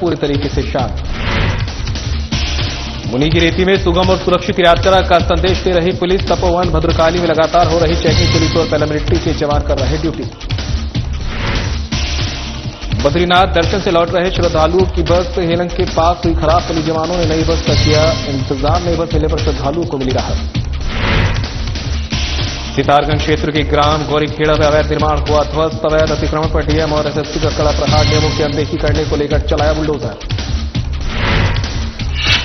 पूरी तरीके से शांत। मुनि की रेती में सुगम और सुरक्षित यात्रा का संदेश दे रही पुलिस। तपोवन भद्रकाली में लगातार हो रही चेकिंग। पुलिस और पैरामिलिट्री के जवान कर रहे ड्यूटी। बद्रीनाथ दर्शन से लौट रहे श्रद्धालुओं की बस हेलंग के पास हुई खराब। पुलिस जवानों ने नई बस का किया इंतजाम। नई बस मिलने पर श्रद्धालुओं को मिली राहत। सितारगंज क्षेत्र के ग्राम गौरीखेड़ा में अवैध निर्माण हुआ ध्वस्त। अवैध अतिक्रमण पर डीएम और एसएसपी का कड़ा प्रहार। नियमों की अनदेखी करने को लेकर चलाया बुलडोजर।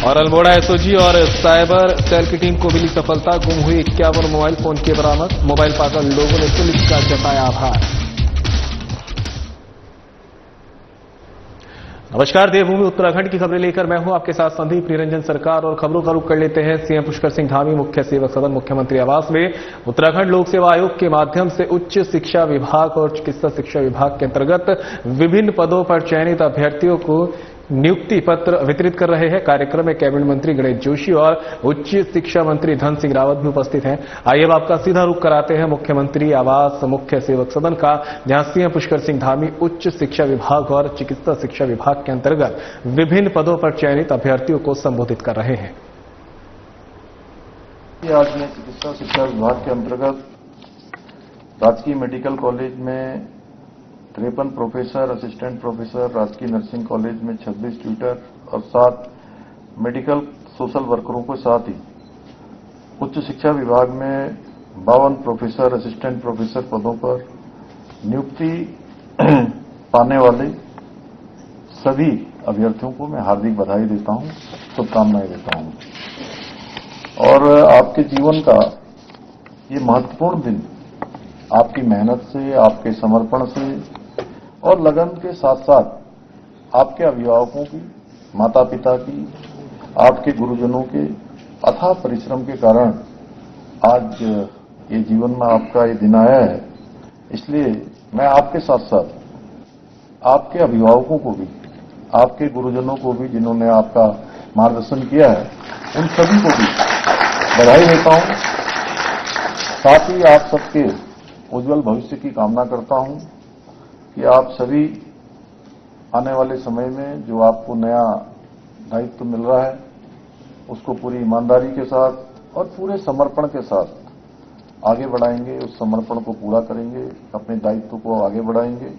और अल्मोड़ा एसओजी और साइबर सेल की टीम को मिली सफलता। गुम हुई 51 मोबाइल फोन के बरामद। मोबाइल पाकर लोगों ने पुलिस का जताया आभार। नमस्कार, देवभूमि उत्तराखंड की खबरें लेकर मैं हूं आपके साथ संदीप निरंजन सरकार। और खबरों का रुख कर लेते हैं सीएम पुष्कर सिंह धामी मुख्य सेवक सदन मुख्यमंत्री आवास में उत्तराखंड लोक सेवा आयोग के माध्यम से उच्च शिक्षा विभाग और चिकित्सा शिक्षा विभाग के अंतर्गत विभिन्न पदों पर चयनित अभ्यर्थियों को नियुक्ति पत्र वितरित कर रहे हैं। कार्यक्रम में कैबिनेट मंत्री गणेश जोशी और उच्च शिक्षा मंत्री धन सिंह रावत भी उपस्थित हैं। आइए अब आपका सीधा रुख कराते हैं मुख्यमंत्री आवास मुख्य सेवक सदन का, जहां सीएम पुष्कर सिंह धामी उच्च शिक्षा विभाग और चिकित्सा शिक्षा विभाग के अंतर्गत विभिन्न पदों पर चयनित अभ्यर्थियों को संबोधित कर रहे हैं। आज मैं चिकित्सा शिक्षा विभाग के अंतर्गत राजकीय मेडिकल कॉलेज में 53 प्रोफेसर, असिस्टेंट प्रोफेसर, राजकीय नर्सिंग कॉलेज में 26 ट्यूटर और 7 मेडिकल सोशल वर्करों के साथ ही उच्च शिक्षा विभाग में 52 प्रोफेसर, असिस्टेंट प्रोफेसर पदों पर नियुक्ति पाने वाले सभी अभ्यर्थियों को मैं हार्दिक बधाई देता हूं, शुभकामनाएं देता हूं। और आपके जीवन का ये महत्वपूर्ण दिन आपकी मेहनत से, आपके समर्पण से और लगन के साथ साथ आपके अभिभावकों की, माता पिता की, आपके गुरुजनों के अथाह परिश्रम के कारण आज ये जीवन में आपका ये दिन आया है। इसलिए मैं आपके साथ साथ आपके अभिभावकों को भी, आपके गुरुजनों को भी जिन्होंने आपका मार्गदर्शन किया है, उन सभी को भी बधाई देता हूं। साथ ही आप सबके उज्जवल भविष्य की कामना करता हूं कि आप सभी आने वाले समय में जो आपको नया दायित्व मिल रहा है उसको पूरी ईमानदारी के साथ और पूरे समर्पण के साथ आगे बढ़ाएंगे, उस समर्पण को पूरा करेंगे, अपने दायित्व को आगे बढ़ाएंगे।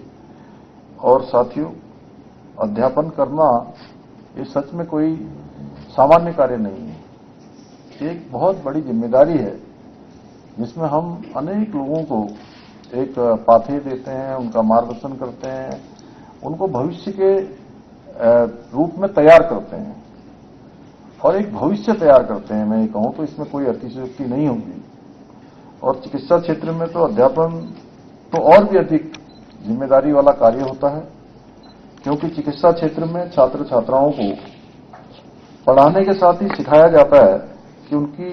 और साथियों, अध्यापन करना ये सच में कोई सामान्य कार्य नहीं है। एक बहुत बड़ी जिम्मेदारी है जिसमें हम अनेक लोगों को एक पाथवे देते हैं, उनका मार्गदर्शन करते हैं, उनको भविष्य के रूप में तैयार करते हैं और एक भविष्य तैयार करते हैं। मैं ये कहूं तो इसमें कोई अतिशयोक्ति नहीं होगी। और चिकित्सा क्षेत्र में तो अध्यापन तो और भी अधिक जिम्मेदारी वाला कार्य होता है, क्योंकि चिकित्सा क्षेत्र में छात्र छात्राओं को पढ़ाने के साथ ही सिखाया जाता है कि उनकी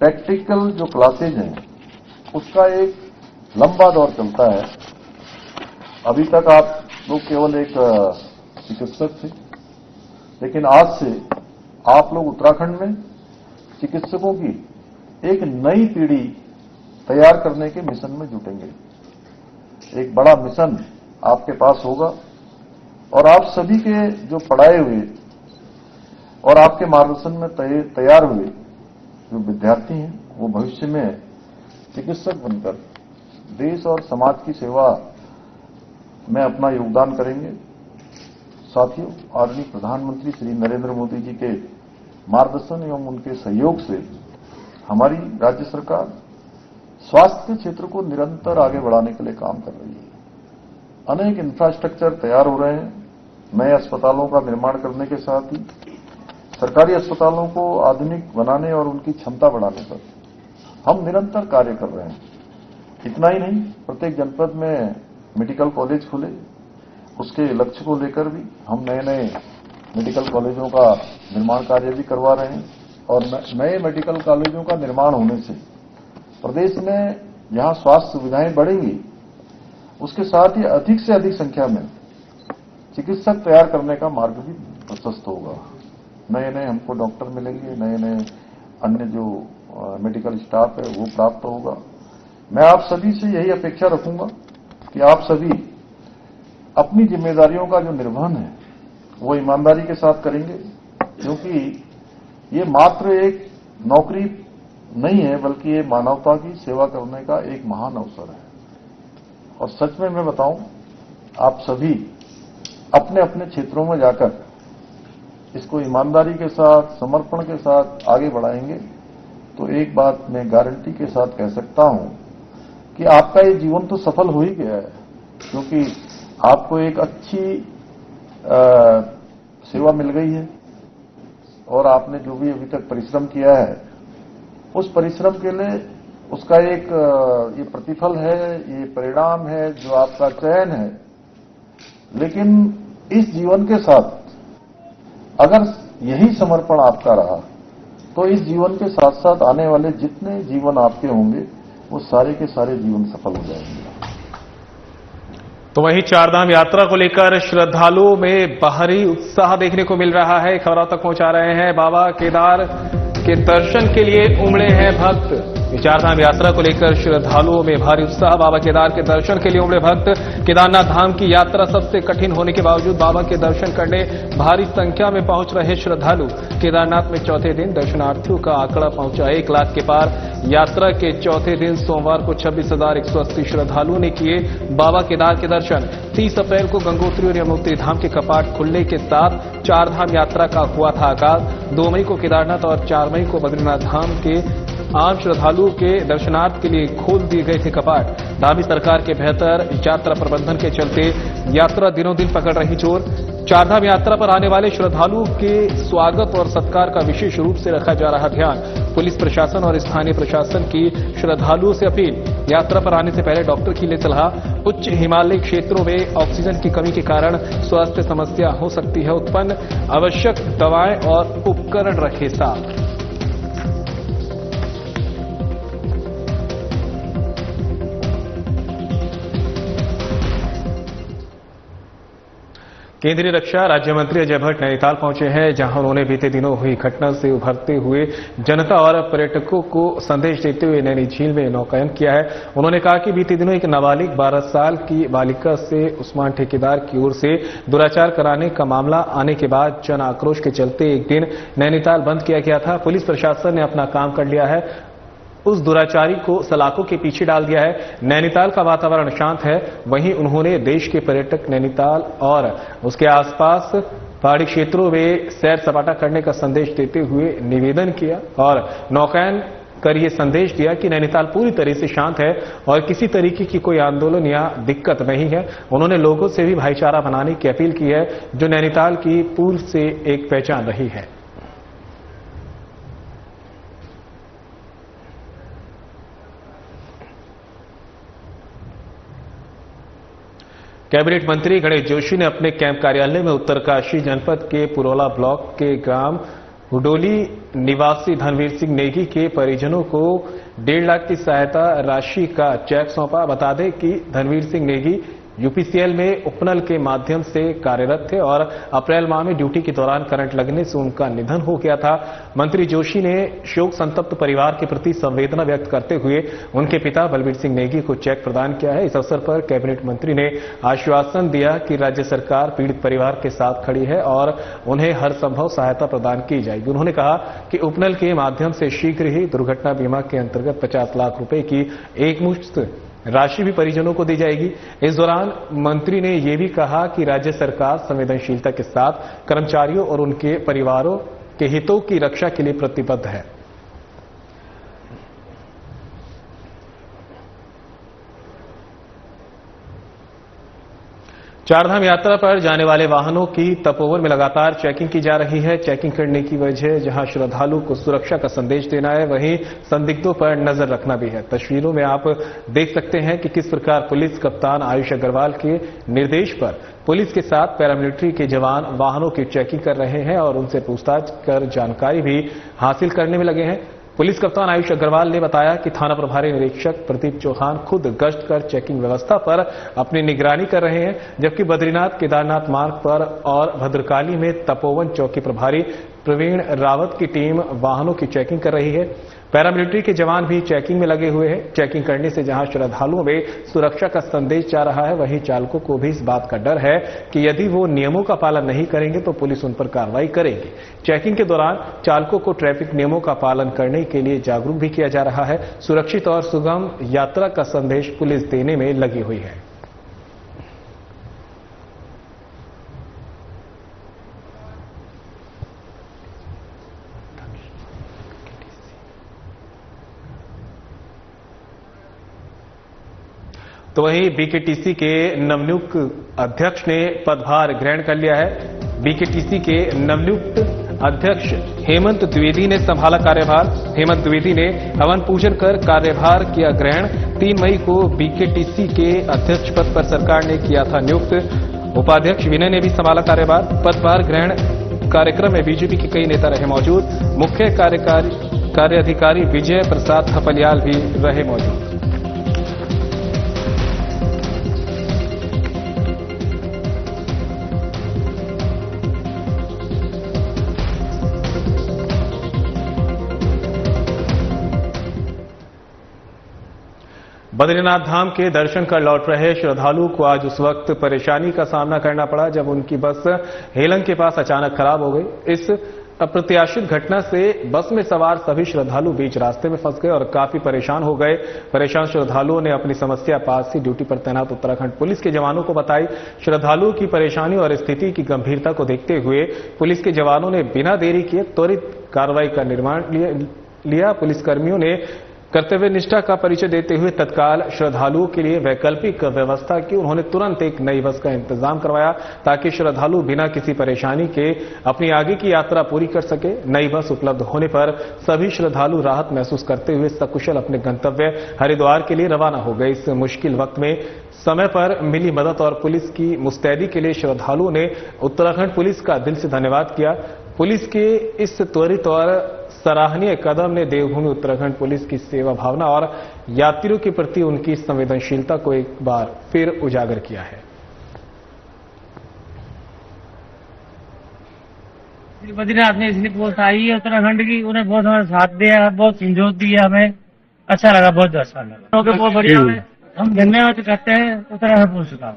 प्रैक्टिकल जो क्लासेज हैं उसका एक लंबा दौर चलता है। अभी तक आप लोग केवल एक चिकित्सक थे, लेकिन आज से आप लोग उत्तराखंड में चिकित्सकों की एक नई पीढ़ी तैयार करने के मिशन में जुटेंगे। एक बड़ा मिशन आपके पास होगा और आप सभी के जो पढ़ाए हुए और आपके मार्गदर्शन में तैयार हुए जो विद्यार्थी हैं वो भविष्य में चिकित्सक बनकर देश और समाज की सेवा में अपना योगदान करेंगे। साथियों, आदरणीय प्रधानमंत्री श्री नरेंद्र मोदी जी के मार्गदर्शन एवं उनके सहयोग से हमारी राज्य सरकार स्वास्थ्य के क्षेत्र को निरंतर आगे बढ़ाने के लिए काम कर रही है। अनेक इंफ्रास्ट्रक्चर तैयार हो रहे हैं। नए अस्पतालों का निर्माण करने के साथ ही सरकारी अस्पतालों को आधुनिक बनाने और उनकी क्षमता बढ़ाने पर हम निरंतर कार्य कर रहे हैं। इतना ही नहीं, प्रत्येक जनपद में मेडिकल कॉलेज खुले, उसके लक्ष्य को लेकर भी हम नए नए मेडिकल कॉलेजों का निर्माण कार्य भी करवा रहे हैं। और नए मेडिकल कॉलेजों का निर्माण होने से प्रदेश में जहां स्वास्थ्य सुविधाएं बढ़ेंगी, उसके साथ ही अधिक से अधिक संख्या में चिकित्सक तैयार करने का मार्ग भी प्रशस्त होगा। नए नए हमको डॉक्टर मिलेंगे, नए नए अन्य जो मेडिकल स्टाफ है वो प्राप्त होगा। मैं आप सभी से यही अपेक्षा रखूंगा कि आप सभी अपनी जिम्मेदारियों का जो निर्वहन है वो ईमानदारी के साथ करेंगे, क्योंकि ये मात्र एक नौकरी नहीं है, बल्कि ये मानवता की सेवा करने का एक महान अवसर है। और सच में मैं बताऊं, आप सभी अपने अपने क्षेत्रों में जाकर इसको ईमानदारी के साथ, समर्पण के साथ आगे बढ़ाएंगे तो एक बात मैं गारंटी के साथ कह सकता हूं कि आपका ये जीवन तो सफल हो ही गया है, क्योंकि आपको एक अच्छी सेवा मिल गई है और आपने जो भी अभी तक परिश्रम किया है उस परिश्रम के लिए उसका एक ये प्रतिफल है, ये परिणाम है जो आपका चयन है। लेकिन इस जीवन के साथ अगर यही समर्पण आपका रहा तो इस जीवन के साथ साथ आने वाले जितने जीवन आपके होंगे वो सारे के सारे जीवन सफल हो जाएंगे। तो वहीं चारधाम यात्रा को लेकर श्रद्धालुओं में बाहरी उत्साह देखने को मिल रहा है। खबरों तक पहुंचा रहे हैं, बाबा केदार के दर्शन के लिए उमड़े हैं भक्त। चारधाम यात्रा को लेकर श्रद्धालुओं में भारी उत्साह। बाबा केदार के दर्शन के लिए उमड़े भक्त। केदारनाथ धाम की यात्रा सबसे कठिन होने के बावजूद बाबा के दर्शन करने भारी संख्या में पहुंच रहे श्रद्धालु। केदारनाथ में चौथे दिन दर्शनार्थियों का आंकड़ा पहुंचा 1 लाख के पार। यात्रा के चौथे दिन सोमवार को 26,180 श्रद्धालुओं ने किए बाबा केदार के दर्शन। 30 अप्रैल को गंगोत्री और यमुनोत्री धाम के कपाट खुलने के साथ चारधाम यात्रा का हुआ था आगाज। 2 मई को केदारनाथ और 4 मई को बद्रीनाथ धाम के आम श्रद्धालुओं के दर्शनार्थ के लिए खोल दिए गए थे कपाट। धामी सरकार के बेहतर यात्रा प्रबंधन के चलते यात्रा दिनों दिन पकड़ रही जोर। चारधाम यात्रा पर आने वाले श्रद्धालुओं के स्वागत और सत्कार का विशेष रूप से रखा जा रहा ध्यान। पुलिस प्रशासन और स्थानीय प्रशासन की श्रद्धालुओं से अपील। यात्रा पर आने से पहले डॉक्टर की ले सलाह। उच्च हिमालयी क्षेत्रों में ऑक्सीजन की कमी के कारण स्वास्थ्य समस्या हो सकती है उत्पन्न। आवश्यक दवाएं और उपकरण रखे साथ। केंद्रीय रक्षा राज्य मंत्री अजय भट्ट नैनीताल पहुंचे हैं, जहां उन्होंने बीते दिनों हुई घटना से उभरते हुए जनता और पर्यटकों को संदेश देते हुए नैनी झील में नौकायन किया है। उन्होंने कहा कि बीते दिनों एक नाबालिग 12 साल की बालिका से उस्मान ठेकेदार की ओर से दुराचार कराने का मामला आने के बाद जन आक्रोश के चलते एक दिन नैनीताल बंद किया गया था। पुलिस प्रशासन ने अपना काम कर लिया है, उस दुराचारी को सलाखों के पीछे डाल दिया है। नैनीताल का वातावरण शांत है। वहीं उन्होंने देश के पर्यटक नैनीताल और उसके आसपास पहाड़ी क्षेत्रों में सैर सपाटा करने का संदेश देते हुए निवेदन किया और नौकायन कर ये संदेश दिया कि नैनीताल पूरी तरह से शांत है और किसी तरीके की कोई आंदोलन या दिक्कत नहीं है। उन्होंने लोगों से भी भाईचारा बनाने की अपील की है, जो नैनीताल की पूर्व से एक पहचान रही है। कैबिनेट मंत्री गणेश जोशी ने अपने कैंप कार्यालय में उत्तरकाशी जनपद के पुरोला ब्लॉक के ग्राम हुडोली निवासी धनवीर सिंह नेगी के परिजनों को 1.5 लाख की सहायता राशि का चेक सौंपा। बता दें कि धनवीर सिंह नेगी यूपीसीएल में उपनल के माध्यम से कार्यरत थे और अप्रैल माह में ड्यूटी के दौरान करंट लगने से उनका निधन हो गया था। मंत्री जोशी ने शोक संतप्त परिवार के प्रति संवेदना व्यक्त करते हुए उनके पिता बलबीर सिंह नेगी को चेक प्रदान किया है। इस अवसर पर कैबिनेट मंत्री ने आश्वासन दिया कि राज्य सरकार पीड़ित परिवार के साथ खड़ी है और उन्हें हर संभव सहायता प्रदान की जाएगी। उन्होंने कहा कि उपनल के माध्यम से शीघ्र ही दुर्घटना बीमा के अंतर्गत 50 लाख रुपए की एकमुश्त राशि भी परिजनों को दी जाएगी। इस दौरान मंत्री ने यह भी कहा कि राज्य सरकार संवेदनशीलता के साथ कर्मचारियों और उनके परिवारों के हितों की रक्षा के लिए प्रतिबद्ध है। चारधाम यात्रा पर जाने वाले वाहनों की तपोवन में लगातार चेकिंग की जा रही है। चेकिंग करने की वजह जहां श्रद्धालु को सुरक्षा का संदेश देना है, वहीं संदिग्धों पर नजर रखना भी है। तस्वीरों में आप देख सकते हैं कि किस प्रकार पुलिस कप्तान आयुष अग्रवाल के निर्देश पर पुलिस के साथ पैरामिलिट्री के जवान वाहनों की चेकिंग कर रहे हैं और उनसे पूछताछ कर जानकारी भी हासिल करने में लगे हैं। पुलिस कप्तान आयुष अग्रवाल ने बताया कि थाना प्रभारी निरीक्षक प्रदीप चौहान खुद गश्त कर चेकिंग व्यवस्था पर अपनी निगरानी कर रहे हैं, जबकि बद्रीनाथ केदारनाथ मार्ग पर और भद्रकाली में तपोवन चौकी प्रभारी प्रवीण रावत की टीम वाहनों की चेकिंग कर रही है। पैरामिलिट्री के जवान भी चेकिंग में लगे हुए हैं। चेकिंग करने से जहां श्रद्धालुओं में सुरक्षा का संदेश जा रहा है, वहीं चालकों को भी इस बात का डर है कि यदि वो नियमों का पालन नहीं करेंगे तो पुलिस उन पर कार्रवाई करेगी। चेकिंग के दौरान चालकों को ट्रैफिक नियमों का पालन करने के लिए जागरूक भी किया जा रहा है। सुरक्षित और सुगम यात्रा का संदेश पुलिस देने में लगी हुई है। तो वहीं बीकेटीसी के नवनियुक्त अध्यक्ष ने पदभार ग्रहण कर लिया है। बीकेटीसी के नवनियुक्त अध्यक्ष हेमंत द्विवेदी ने संभाला कार्यभार। हेमंत द्विवेदी ने हवन पूजन कर कार्यभार किया ग्रहण। 3 मई को बीकेटीसी के अध्यक्ष पद पर सरकार ने किया था नियुक्त। उपाध्यक्ष विनय ने भी संभाला कार्यभार। पदभार ग्रहण कार्यक्रम में बीजेपी के कई नेता रहे मौजूद। मुख्य कार्याधिकारी विजय प्रसाद थपलियाल भी रहे मौजूद। बद्रीनाथ धाम के दर्शन कर लौट रहे श्रद्धालुओं को आज उस वक्त परेशानी का सामना करना पड़ा जब उनकी बस हेलंग के पास अचानक खराब हो गई। इस अप्रत्याशित घटना से बस में सवार सभी श्रद्धालु बीच रास्ते में फंस गए और काफी परेशान हो गए। परेशान श्रद्धालुओं ने अपनी समस्या पास ही ड्यूटी पर तैनात उत्तराखंड पुलिस के जवानों को बताई। श्रद्धालुओं की परेशानी और स्थिति की गंभीरता को देखते हुए पुलिस के जवानों ने बिना देरी किए त्वरित कार्रवाई का निर्णय लिया। पुलिसकर्मियों ने कर्तव्य निष्ठा का परिचय देते हुए तत्काल श्रद्धालुओं के लिए वैकल्पिक व्यवस्था की। उन्होंने तुरंत एक नई बस का इंतजाम करवाया ताकि श्रद्धालु बिना किसी परेशानी के अपनी आगे की यात्रा पूरी कर सके। नई बस उपलब्ध होने पर सभी श्रद्धालु राहत महसूस करते हुए सकुशल अपने गंतव्य हरिद्वार के लिए रवाना हो गए। इस मुश्किल वक्त में समय पर मिली मदद और पुलिस की मुस्तैदी के लिए श्रद्धालुओं ने उत्तराखंड पुलिस का दिल से धन्यवाद किया। पुलिस के इस त्वरित और सराहनीय कदम ने देवभूमि उत्तराखंड पुलिस की सेवा भावना और यात्रियों के प्रति उनकी संवेदनशीलता को एक बार फिर उजागर किया है। बद्रीनाथ ने इसलिए पोस्ट आई है उत्तराखंड की, उन्हें बहुत हमारा साथ दिया, बहुत समझौत दिया, हमें अच्छा लगा, बहुत अच्छा लगा। बहुत बढ़िया है, हम धन्यवाद करते हैं उत्तराखंड पुलिस का।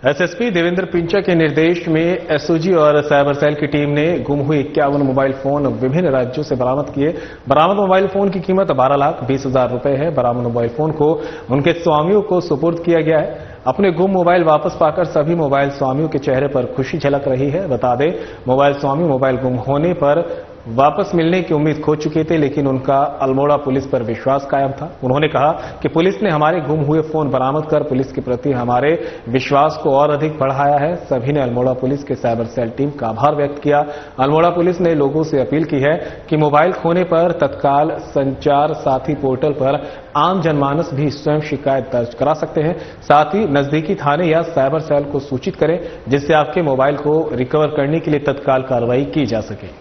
एसएसपी देवेंद्र पिंचा के निर्देश में एसओजी और साइबर सेल की टीम ने गुम हुए 51 मोबाइल फोन विभिन्न राज्यों से बरामद किए। बरामद मोबाइल फोन की कीमत 12,20,000 रुपए है। बरामद मोबाइल फोन को उनके स्वामियों को सुपुर्द किया गया है। अपने गुम मोबाइल वापस पाकर सभी मोबाइल स्वामियों के चेहरे पर खुशी झलक रही है। बता दें, मोबाइल स्वामी मोबाइल गुम होने पर वापस मिलने की उम्मीद खो चुके थे, लेकिन उनका अल्मोड़ा पुलिस पर विश्वास कायम था। उन्होंने कहा कि पुलिस ने हमारे गुम हुए फोन बरामद कर पुलिस के प्रति हमारे विश्वास को और अधिक बढ़ाया है। सभी ने अल्मोड़ा पुलिस के साइबर सेल टीम का आभार व्यक्त किया। अल्मोड़ा पुलिस ने लोगों से अपील की है कि मोबाइल खोने पर तत्काल संचार साथी पोर्टल पर आम जनमानस भी स्वयं शिकायत दर्ज करा सकते हैं। साथ ही नजदीकी थाने या साइबर सेल को सूचित करें, जिससे आपके मोबाइल को रिकवर करने के लिए तत्काल कार्रवाई की जा सके।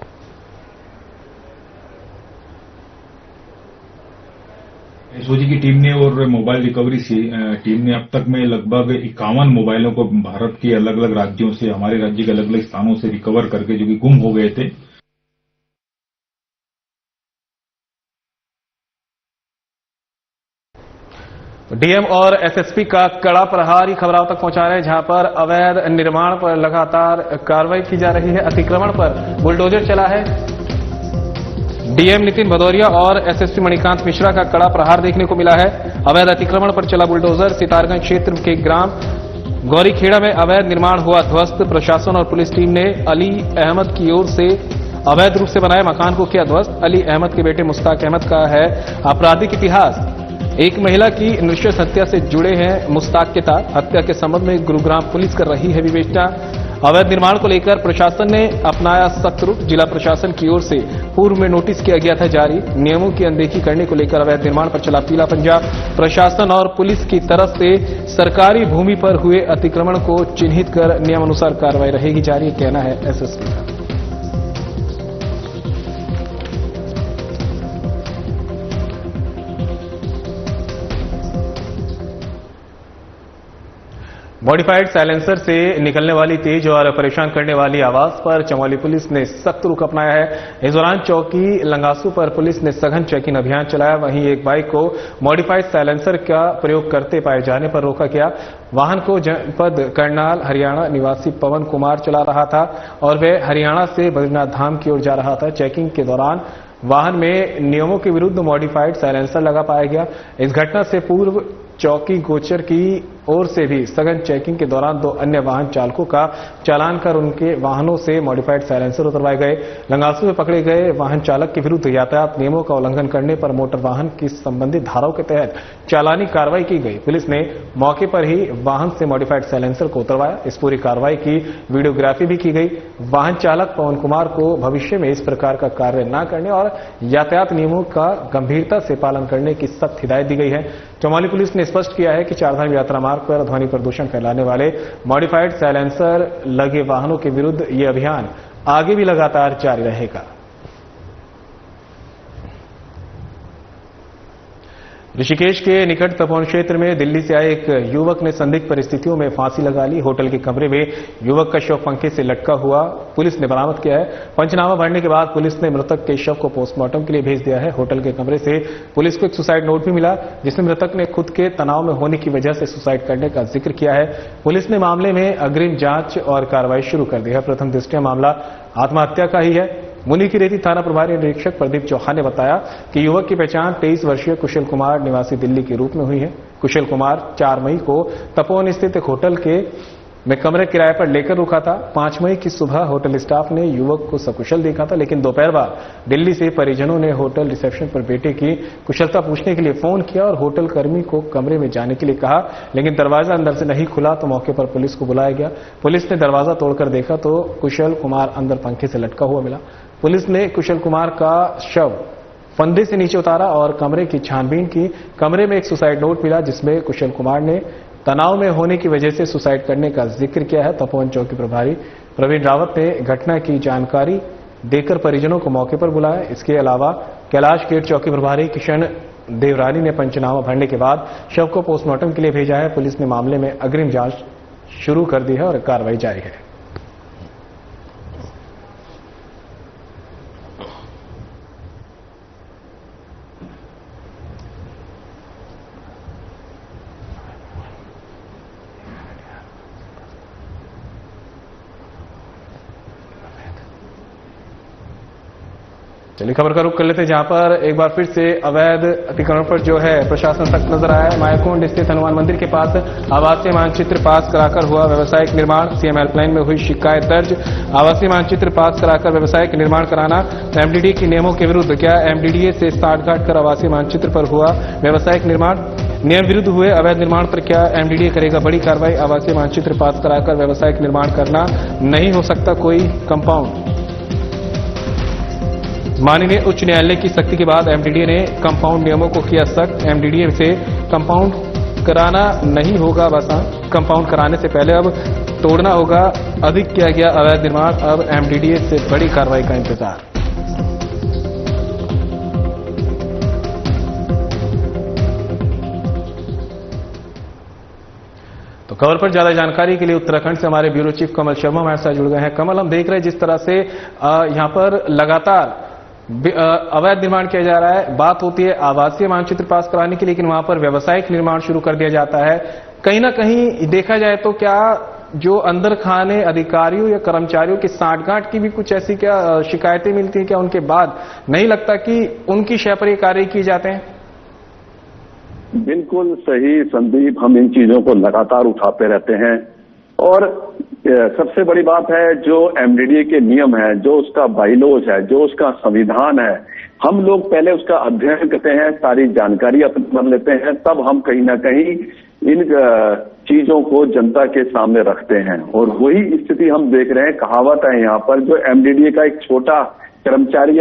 एसओजी की टीम ने और मोबाइल रिकवरी टीम ने अब तक में लगभग 51 मोबाइलों को भारत के अलग अलग राज्यों से, हमारे राज्य के अलग अलग स्थानों से रिकवर करके जो कि गुम हो गए थे। डीएम और एसएसपी का कड़ा प्रहार ही खबरों तक पहुंचा रहे हैं, जहां पर अवैध निर्माण पर लगातार कार्रवाई की जा रही है। अतिक्रमण पर बुलडोजर चला है। डीएम नितिन भदौरिया और एसएसपी मणिकांत मिश्रा का कड़ा प्रहार देखने को मिला है। अवैध अतिक्रमण पर चला बुलडोजर। सितारगंज क्षेत्र के ग्राम गौरीखेड़ा में अवैध निर्माण हुआ ध्वस्त। प्रशासन और पुलिस टीम ने अली अहमद की ओर से अवैध रूप से बनाए मकान को किया ध्वस्त। अली अहमद के बेटे मुश्ताक अहमद का है आपराधिक इतिहास। एक महिला की नृशंस हत्या से जुड़े हैं मुश्ताक के तार। हत्या के संबंध में गुरुग्राम पुलिस कर रही है विवेचना। अवैध निर्माण को लेकर प्रशासन ने अपनाया सख्त रुख। जिला प्रशासन की ओर से पूर्व में नोटिस किया गया था जारी। नियमों की अनदेखी करने को लेकर अवैध निर्माण पर चला पीला पंजा। प्रशासन और पुलिस की तरफ से सरकारी भूमि पर हुए अतिक्रमण को चिन्हित कर नियमानुसार कार्रवाई रहेगी जारी, कहना है एसएसपी का। मॉडिफाइड साइलेंसर से निकलने वाली तेज और परेशान करने वाली आवाज पर चमोली पुलिस ने सख्त रुख अपनाया है। इस दौरान चौकी लंगासू पर पुलिस ने सघन चेकिंग अभियान चलाया। वहीं एक बाइक को मॉडिफाइड साइलेंसर का प्रयोग करते पाए जाने पर रोका गया। वाहन को जनपद करनाल हरियाणा निवासी पवन कुमार चला रहा था और वह हरियाणा से बद्रीनाथ धाम की ओर जा रहा था। चेकिंग के दौरान वाहन में नियमों के विरुद्ध मॉडिफाइड साइलेंसर लगा पाया गया। इस घटना से पूर्व चौकी गोचर की ओर से भी सघन चेकिंग के दौरान 2 अन्य वाहन चालकों का चालान कर उनके वाहनों से मॉडिफाइड साइलेंसर उतरवाए गए। लंगासू में पकड़े गए वाहन चालक के विरुद्ध यातायात नियमों का उल्लंघन करने पर मोटर वाहन की संबंधित धाराओं के तहत चालानी कार्रवाई की गई। पुलिस ने मौके पर ही वाहन से मॉडिफाइड साइलेंसर को उतरवाया। इस पूरी कार्रवाई की वीडियोग्राफी भी की गई। वाहन चालक पवन कुमार को भविष्य में इस प्रकार का कार्य न करने और यातायात नियमों का गंभीरता से पालन करने की सख्त हिदायत दी गई है। चमोली पुलिस ने स्पष्ट किया है कि चारधाम यात्रा मार्ग पर ध्वनि प्रदूषण फैलाने वाले मॉडिफाइड साइलेंसर लगे वाहनों के विरुद्ध ये अभियान आगे भी लगातार जारी रहेगा। ऋषिकेश के निकट तपोवन क्षेत्र में दिल्ली से आए एक युवक ने संदिग्ध परिस्थितियों में फांसी लगा ली। होटल के कमरे में युवक का शव पंखे से लटका हुआ पुलिस ने बरामद किया है। पंचनामा भरने के बाद पुलिस ने मृतक के शव को पोस्टमार्टम के लिए भेज दिया है। होटल के कमरे से पुलिस को एक सुसाइड नोट भी मिला जिसमें मृतक ने खुद के तनाव में होने की वजह से सुसाइड करने का जिक्र किया है। पुलिस ने मामले में अग्रिम जांच और कार्रवाई शुरू कर दी है। प्रथम दृष्टया मामला आत्महत्या का ही है। मुनि की रेती थाना प्रभारी निरीक्षक प्रदीप चौहान ने बताया कि युवक की पहचान 23 वर्षीय कुशल कुमार निवासी दिल्ली के रूप में हुई है। कुशल कुमार 4 मई को तपोवन स्थित एक होटल में कमरे किराए पर लेकर रुका था। 5 मई की सुबह होटल स्टाफ ने युवक को सकुशल देखा था, लेकिन दोपहर बाद दिल्ली से परिजनों ने होटल रिसेप्शन पर बेटे की कुशलता पूछने के लिए फोन किया और होटल कर्मी को कमरे में जाने के लिए कहा, लेकिन दरवाजा अंदर से नहीं खुला तो मौके पर पुलिस को बुलाया गया। पुलिस ने दरवाजा तोड़कर देखा तो कुशल कुमार अंदर पंखे से लटका हुआ मिला। पुलिस ने कुशल कुमार का शव फंदे से नीचे उतारा और कमरे की छानबीन की। कमरे में एक सुसाइड नोट मिला जिसमें कुशल कुमार ने तनाव में होने की वजह से सुसाइड करने का जिक्र किया है। तपोवन चौकी प्रभारी प्रवीण रावत ने घटना की जानकारी देकर परिजनों को मौके पर बुलाया। इसके अलावा कैलाश गेट चौकी प्रभारी किशन देवरानी ने पंचनामा भरने के बाद शव को पोस्टमार्टम के लिए भेजा है। पुलिस ने मामले में अग्रिम जांच शुरू कर दी है और कार्रवाई जारी है। चलिए खबर का रुख कर लेते हैं, जहां पर एक बार फिर से अवैध अतिक्रमण पर जो है प्रशासन सख्त नजर आया है। मायाकुंड स्थित हनुमान मंदिर के पास आवासीय मानचित्र पास कराकर हुआ व्यावसायिक निर्माण, सीएम हेल्पलाइन में हुई शिकायत दर्ज। आवासीय मानचित्र पास कराकर व्यावसायिक निर्माण कराना एमडीडीए के नियमों के विरुद्ध। क्या एमडीडीए से सांठगांठ कर आवासीय मानचित्र पर हुआ व्यावसायिक निर्माण? नियम विरुद्ध हुए अवैध निर्माण पर क्या एमडीडीए करेगा बड़ी कार्रवाई? आवासीय मानचित्र पास कराकर व्यावसायिक निर्माण करना नहीं हो सकता कोई कंपाउंड। माननीय उच्च न्यायालय की सख्ती के बाद एमडीडीए ने कंपाउंड नियमों को किया सख्त। एमडीडीए से कंपाउंड कराना नहीं होगा आसान। कंपाउंड कराने से पहले अब तोड़ना होगा। अधिक किया गया अवैध निर्माण, अब एमडीडीए से बड़ी कार्रवाई का इंतजार। तो खबर पर ज्यादा जानकारी के लिए उत्तराखंड से हमारे ब्यूरो चीफ कमल शर्मा हमारे साथ जुड़ गए हैं। कमल, हम देख रहे हैं जिस तरह से यहां पर लगातार अवैध निर्माण किया जा रहा है। बात होती है आवासीय मानचित्र पास कराने की, लेकिन वहां पर व्यावसायिक निर्माण शुरू कर दिया जाता है। कहीं ना कहीं देखा जाए तो क्या जो अंदर खाने अधिकारियों या कर्मचारियों की सांठगांठ की भी कुछ ऐसी क्या शिकायतें मिलती हैं? क्या उनके बाद नहीं लगता कि उनकी शय पर ये कार्य किए जाते हैं? बिल्कुल सही संदीप, हम इन चीजों को लगातार उठाते रहते हैं और सबसे बड़ी बात है जो एमडीडीए के नियम है, जो उसका बाइलॉज है, जो उसका संविधान है, हम लोग पहले उसका अध्ययन करते हैं, सारी जानकारी अपने लेते हैं, तब हम कहीं ना कहीं इन चीजों को जनता के सामने रखते हैं। और वही स्थिति हम देख रहे हैं। कहावत है यहाँ पर, जो एमडीडीए का एक छोटा कर्मचारी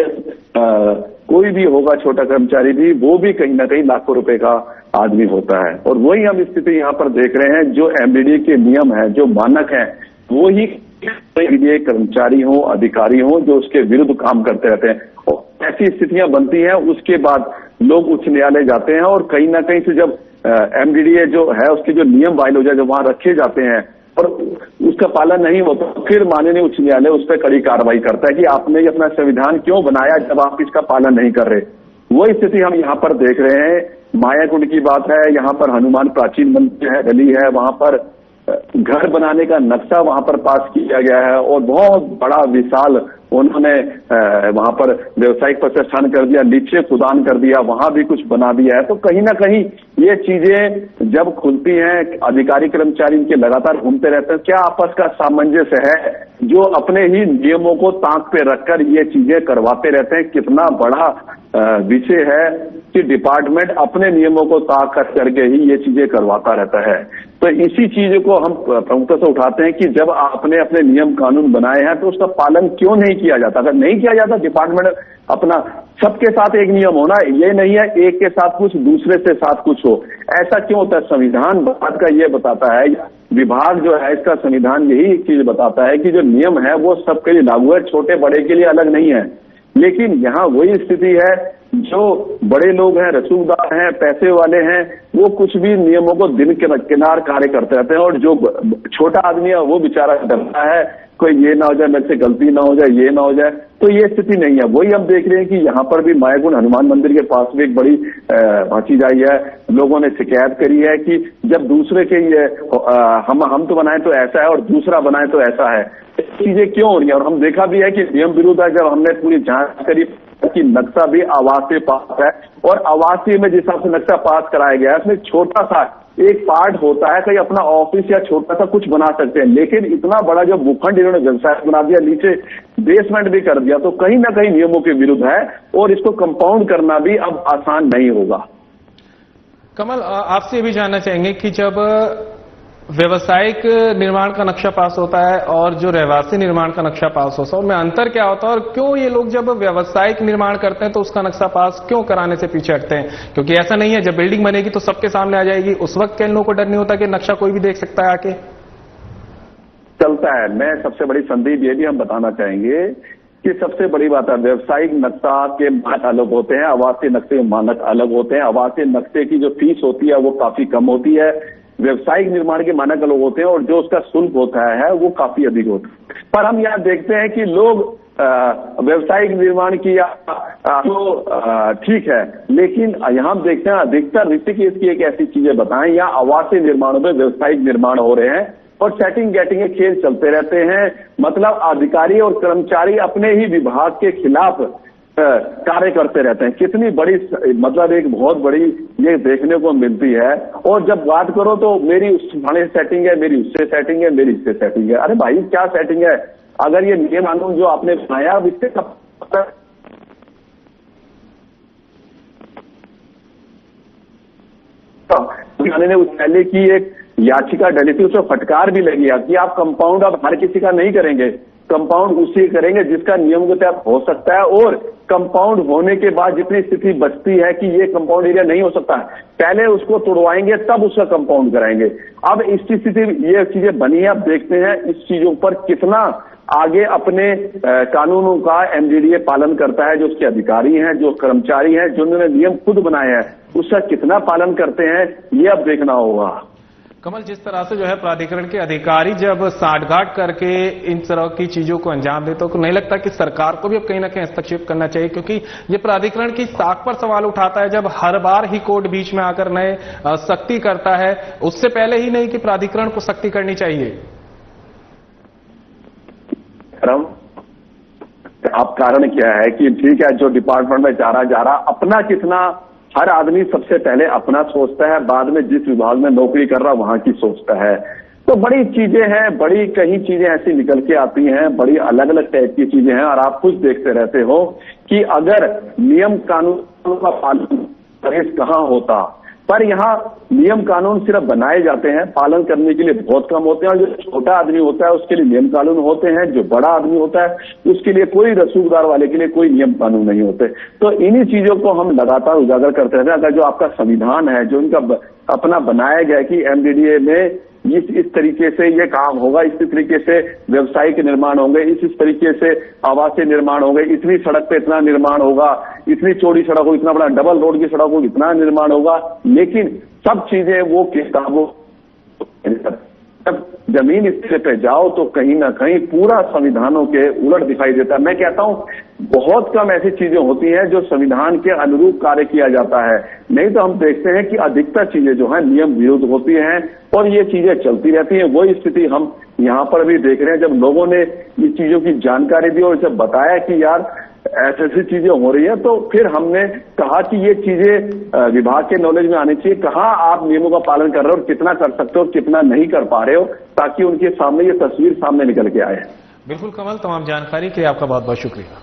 कोई भी होगा, छोटा कर्मचारी भी, वो भी कहीं ना कहीं लाखों रुपए का आदमी होता है। और वही हम स्थिति यहाँ पर देख रहे हैं। जो एमडीडीए के नियम है, जो मानक है, वो ही एमडीडीए कर्मचारी हो, अधिकारी हो, जो उसके विरुद्ध काम करते रहते हैं। और ऐसी स्थितियां बनती हैं, उसके बाद लोग उच्च न्यायालय जाते हैं और कहीं ना कहीं से जब एमडीडीए जो है उसके जो नियम बायलॉज है जो वहां रखे जाते हैं और उसका पालन नहीं होता, फिर माननीय उच्च न्यायालय उस पर कड़ी कार्रवाई करता है कि आपने ये अपना संविधान क्यों बनाया जब आप इसका पालन नहीं कर रहे। वो स्थिति हम यहाँ पर देख रहे हैं। मायाकुंड की बात है, यहाँ पर हनुमान प्राचीन मंदिर है, गली है, वहां पर घर बनाने का नक्शा वहां पर पास किया गया है और बहुत बड़ा विशाल उन्होंने वहां पर व्यवसायिक प्रतिष्ठान कर दिया, नीचे खुदान कर दिया, वहां भी कुछ बना दिया है। तो कहीं ना कहीं ये चीजें जब खुलती हैं, अधिकारी कर्मचारी इनके लगातार घूमते रहते हैं, क्या आपस का सामंजस्य है जो अपने ही नियमों को ताक पे रखकर ये चीजें करवाते रहते हैं। कितना बड़ा विषय है कि डिपार्टमेंट अपने नियमों को ताक करके ही ये चीजें करवाता रहता है। तो इसी चीज को हम प्रमुखता से उठाते हैं कि जब आपने अपने नियम कानून बनाए हैं तो उसका पालन क्यों नहीं किया जाता। अगर नहीं किया जाता, डिपार्टमेंट अपना सबके साथ एक नियम होना, ये नहीं है एक के साथ कुछ दूसरे से साथ कुछ हो, ऐसा क्यों होता है। संविधान बात का ये बताता है, विभाग जो है इसका संविधान यही एक चीज बताता है कि जो नियम है वो सबके लिए लागू है, छोटे बड़े के लिए अलग नहीं है। लेकिन यहाँ वही स्थिति है, जो बड़े लोग हैं, रसूखदार हैं, पैसे वाले हैं, वो कुछ भी नियमों को दिन के किनार कार्य करते रहते हैं और जो छोटा आदमी है वो बेचारा डरता है कोई ये ना हो जाए, मेरे से गलती ना हो जाए, ये ना हो जाए। तो ये स्थिति नहीं है। वही हम देख रहे हैं कि यहाँ पर भी मायाकुंड हनुमान मंदिर के पास भी एक बड़ी भांचीज आई है। लोगों ने शिकायत करी है कि जब दूसरे के ये हम तो बनाए तो ऐसा है और दूसरा बनाए तो ऐसा है, चीजें क्यों हो रही है। और हम देखा भी है कि नियम विरुद्ध है। जब हमने पूरी जांच करी कि नक्शा भी आवासीय पास है और आवासीय में जिस हिसाब से नक्शा पास कराया गया है उसमें छोटा सा एक पार्ट होता है, कहीं अपना ऑफिस या छोटा सा कुछ बना सकते हैं, लेकिन इतना बड़ा जो भूखंड इन्होंने व्यवसाय बना दिया, नीचे बेसमेंट भी कर दिया, तो कहीं ना कहीं नियमों के विरुद्ध है और इसको कंपाउंड करना भी अब आसान नहीं होगा। कमल, आपसे ये भी जानना चाहेंगे कि जब व्यवसायिक निर्माण का नक्शा पास होता है और जो रहवासी निर्माण का नक्शा पास होता है, उनमें अंतर क्या होता है और क्यों ये लोग जब व्यवसायिक निर्माण करते हैं तो उसका नक्शा पास क्यों कराने से पीछे हटते हैं। क्योंकि ऐसा नहीं है, जब बिल्डिंग बनेगी तो सबके सामने आ जाएगी, उस वक्त क्या इन लोगों को डर नहीं होता कि नक्शा कोई भी देख सकता है आके। चलता है। मैं सबसे बड़ी संदेश ये भी हम बताना चाहेंगे कि सबसे बड़ी बात है, व्यवसायिक नक्शा के मानक अलग होते हैं, आवासीय नक्शे के मानक अलग होते हैं। आवासीय नक्शे की जो फीस होती है वो काफी कम होती है, व्यवसायिक निर्माण के मानक अलग होते हैं और जो उसका शुल्क होता है वो काफी अधिक होता है। पर हम यहाँ देखते हैं कि लोग व्यवसायिक निर्माण किया तो ठीक है, लेकिन यहाँ हम देखते हैं अधिकतर ऋषिकेश की एक ऐसी चीजें बताएं, यहाँ आवासीय निर्माणों में व्यवसायिक निर्माण हो रहे हैं और सेटिंग गेटिंग के खेल चलते रहते हैं। मतलब अधिकारी और कर्मचारी अपने ही विभाग के खिलाफ कार्य करते रहते हैं। कितनी बड़ी, मतलब एक बहुत बड़ी ये देखने को मिलती है। और जब बात करो तो मेरी उस थाने से सेटिंग है, मेरी उससे सेटिंग है, मेरी इससे सेटिंग है। अरे भाई क्या सेटिंग है। अगर ये नियम कानून जो आपने बनाया अब इससे ने उस पहले की एक याचिका डली थी, उसमें फटकार भी लगी है कि आप कंपाउंड अब हर किसी का नहीं करेंगे, कंपाउंड उसी करेंगे जिसका नियम के तहत हो सकता है और कंपाउंड होने के बाद जितनी स्थिति बचती है कि ये कंपाउंड एरिया नहीं हो सकता है, पहले उसको तोड़वाएंगे तब उसका कंपाउंड कराएंगे। अब इस स्थिति ये चीजें बनी है। अब देखते हैं इस चीजों पर कितना आगे अपने कानूनों का एमडीडीए पालन करता है, जो उसके अधिकारी हैं, जो कर्मचारी हैं, जिन्होंने नियम खुद बनाए हैं, उसका कितना पालन करते हैं ये अब देखना होगा। कमल, जिस तरह से जो है प्राधिकरण के अधिकारी जब साठगांठ करके इन तरह की चीजों को अंजाम देते हो, तो नहीं लगता कि सरकार को भी अब कहीं ना कहीं हस्तक्षेप करना चाहिए। क्योंकि ये प्राधिकरण की साख पर सवाल उठाता है जब हर बार ही कोर्ट बीच में आकर नए सख्ती करता है, उससे पहले ही नहीं कि प्राधिकरण को सख्ती करनी चाहिए। अब कारण क्या है कि ठीक है, जो डिपार्टमेंट में जा रहा अपना कितना, हर आदमी सबसे पहले अपना सोचता है, बाद में जिस विभाग में नौकरी कर रहा वहां की सोचता है। तो बड़ी चीजें हैं, बड़ी कई चीजें ऐसी निकल के आती हैं, बड़ी अलग अलग टाइप की चीजें हैं और आप खुद देखते रहते हो कि अगर नियम कानून का पालन कहाँ होता। पर यहाँ नियम कानून सिर्फ बनाए जाते हैं, पालन करने के लिए बहुत कम होते हैं। और जो छोटा आदमी होता है उसके लिए नियम कानून होते हैं, जो बड़ा आदमी होता है उसके लिए कोई रसूखदार वाले के लिए कोई नियम कानून नहीं होते। तो इन्हीं चीजों को हम लगातार उजागर करते रहते हैं। अगर जो आपका संविधान है, जो इनका अपना बनाया गया कि एमडीडीए में इस तरीके से ये काम होगा, इस तरीके से व्यवसायिक निर्माण होंगे, इस तरीके से आवासीय निर्माण होंगे, इतनी सड़क पे इतना निर्माण होगा, इतनी चौड़ी सड़क हो, इतना बड़ा डबल रोड की सड़क हो, इतना निर्माण होगा। लेकिन सब चीजें वो किताबों, जब जमीन स्तर पे जाओ तो कहीं ना कहीं पूरा संविधानों के उलट दिखाई देता है। मैं कहता हूं बहुत कम ऐसी चीजें होती हैं जो संविधान के अनुरूप कार्य किया जाता है, नहीं तो हम देखते हैं कि अधिकतर चीजें जो है नियम विरुद्ध होती हैं और ये चीजें चलती रहती हैं। वही स्थिति हम यहां पर भी देख रहे हैं। जब लोगों ने इस चीजों की जानकारी दी और जब बताया कि यार ऐसी ऐसी चीजें हो रही है, तो फिर हमने कहा कि ये चीजें विभाग के नॉलेज में आनी चाहिए। कहाँ आप नियमों का पालन कर रहे हो और कितना कर सकते हो और कितना नहीं कर पा रहे हो, ताकि उनके सामने ये तस्वीर सामने निकल के आए। बिल्कुल कमल, तमाम जानकारी के लिए आपका बहुत बहुत शुक्रिया।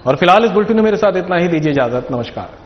और फिलहाल इस बुलेटिन में मेरे साथ इतना ही, दीजिए इजाजत, नमस्कार।